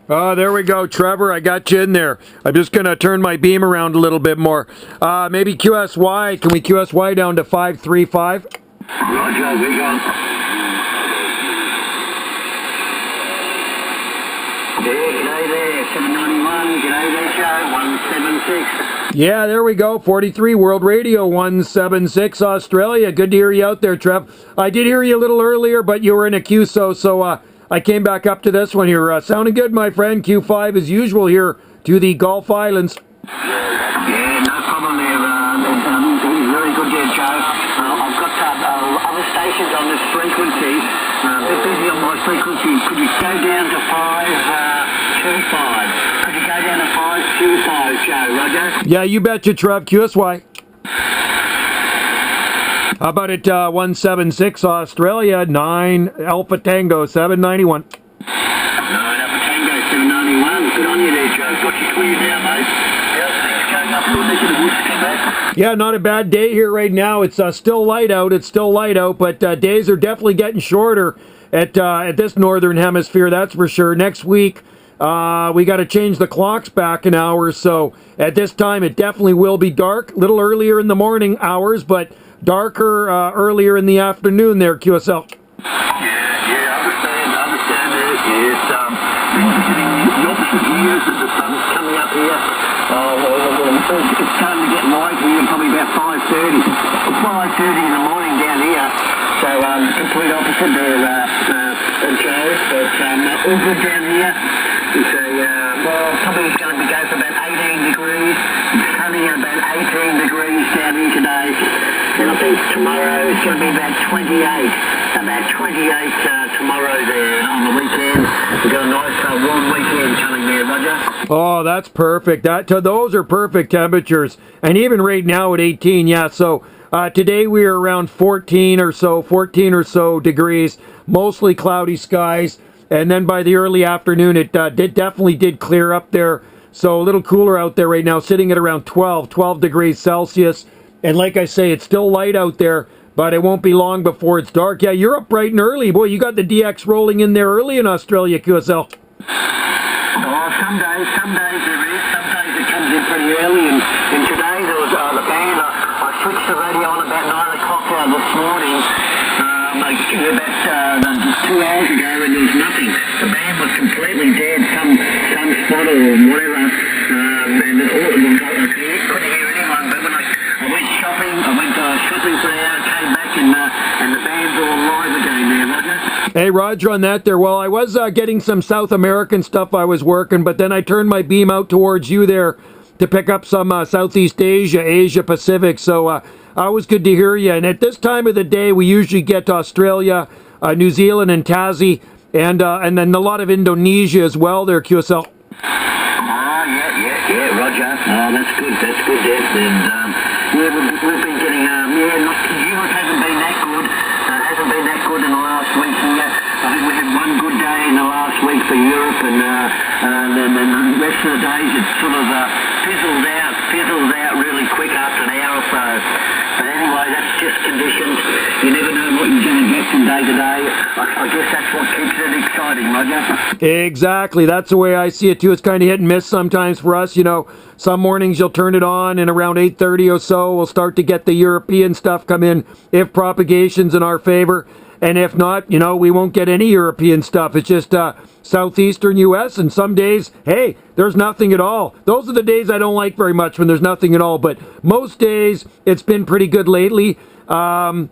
There we go, Trevor. I got you in there. I'm just going to turn my beam around a little bit more. Maybe QSY. Can we QSY down to 535? Roger, we got. G'day there, 791. G'day there, show 176. Yeah, there we go. 43 World Radio 176 Australia. Good to hear you out there, Trev. I did hear you a little earlier, but you were in a QSO, so I came back up to this one here. Sounding good, my friend. Q5 as usual here to the Gulf Islands. Yeah, no problem there. It's very good there, Joe. I've got other stations on this frequency. A bit busy on my frequency. Could you go down to 525? Could you go down to 525, Joe? Roger? Yeah, you betcha, Trev. QSY. How about it, 176 Australia, 9 Alpha Tango 791. 9 Alpha Tango 791. Good on you there, Joe. Got you cleared now, mate. How's things going up your neck of the woods, back? Yeah, not a bad day here right now. It's still light out. But days are definitely getting shorter at this northern hemisphere. That's for sure. Next week, we got to change the clocks back an hour. So at this time, it definitely will be dark. A little earlier in the morning hours, but darker earlier in the afternoon there, QSL. Yeah, understand it. It's getting the opposite years as the sun's coming up here. It's starting to get light here, probably about 5:30. 5:30 in the morning down here. So complete opposite there, Joe. But all good down here. It's probably going to go for about 18 degrees. It's sunny at about 18 degrees down here today. And I think tomorrow it's going to be about 28. About 28 tomorrow there on the weekend. We've got a nice warm weekend coming there, Roger. Oh, that's perfect. Those are perfect temperatures. And even right now at 18, yeah. So today we are around 14 or so degrees. Mostly cloudy skies. And then by the early afternoon, it definitely did clear up there. So a little cooler out there right now, sitting at around 12 degrees Celsius. And like I say, it's still light out there, but it won't be long before it's dark. Yeah, you're up bright and early. Boy, you got the DX rolling in there early in Australia, QSL. Oh, some days there is. Some days it comes in pretty early. And today there was the band. I switched the radio on about 9 o'clock this morning. About 2 hours ago, and there was nothing. The band was completely dead. Some spot or whatever. And I couldn't hear anyone. But when I went shopping for an hour, came back, and the band's all live again there, Roger. Hey, Roger on that there. Well, I was getting some South American stuff I was working, but then I turned my beam out towards you there to pick up some Southeast Asia Pacific. So always good to hear you. And at this time of the day, we usually get to Australia, New Zealand, and Tassie, and then a lot of Indonesia as well there, QSL. Yeah, Roger. Oh, that's good. Yes. And we've been getting Europe hasn't been that good. Hasn't been that good in the last week here. I think we had one good day in the last week for Europe, and then the rest of the days it sort of fizzled out really quick after an hour or so. But anyway, that's just conditions. You never know what you're going to get from day to day. I guess that's what keeps it exciting, Roger. Exactly. That's the way I see it too. It's kind of hit and miss sometimes for us. You know, some mornings you'll turn it on and around 8:30 or so we'll start to get the European stuff come in if propagation's in our favor. And if not, you know, we won't get any European stuff. It's just southeastern U.S. And some days, hey, there's nothing at all. Those are the days I don't like very much, when there's nothing at all. But most days, it's been pretty good lately. And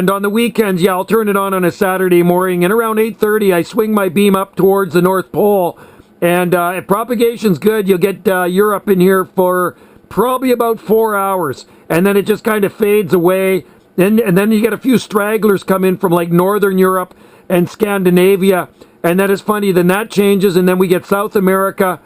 on the weekends, yeah, I'll turn it on a Saturday morning. And around 8:30, I swing my beam up towards the North Pole. And if propagation's good, you'll get Europe in here for probably about 4 hours. And then it just kind of fades away. And then you get a few stragglers come in from like Northern Europe and Scandinavia. And then it's funny, then that changes, and then we get South America,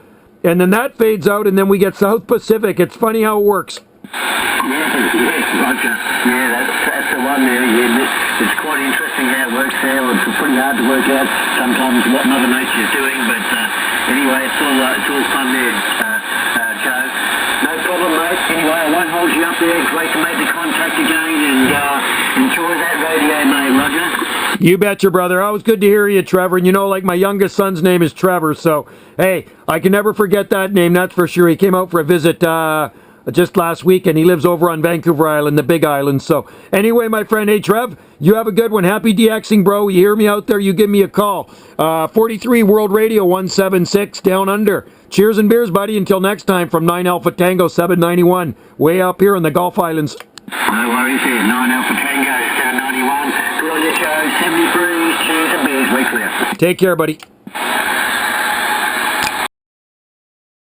and then that fades out, and then we get South Pacific. It's funny how it works. Yes, Roger. Yeah, that's the one there. Yeah, it's quite interesting how it works there. It's pretty hard to work out sometimes what Mother Nature's doing, but anyway, it's all fun there, Joe. No problem, mate. Anyway, I won't hold you up there. Great to make the contact again, and enjoy that radio, mate, Roger. You betcha, brother. Always good to hear you, Trevor. And you know, like my youngest son's name is Trevor, so hey, I can never forget that name, that's for sure. He came out for a visit just last week, and he lives over on Vancouver Island, the Big Island. So anyway, my friend, hey, Trev, you have a good one. Happy DXing, bro. You hear me out there, you give me a call. 43 World Radio 176 down under. Cheers and beers, buddy. Until next time, from 9 Alpha Tango 791, way up here in the Gulf Islands. No worries here. 9 Alpha Tango 791. Good on your show. 73. Cheers and beers. Way clear. Take care, buddy.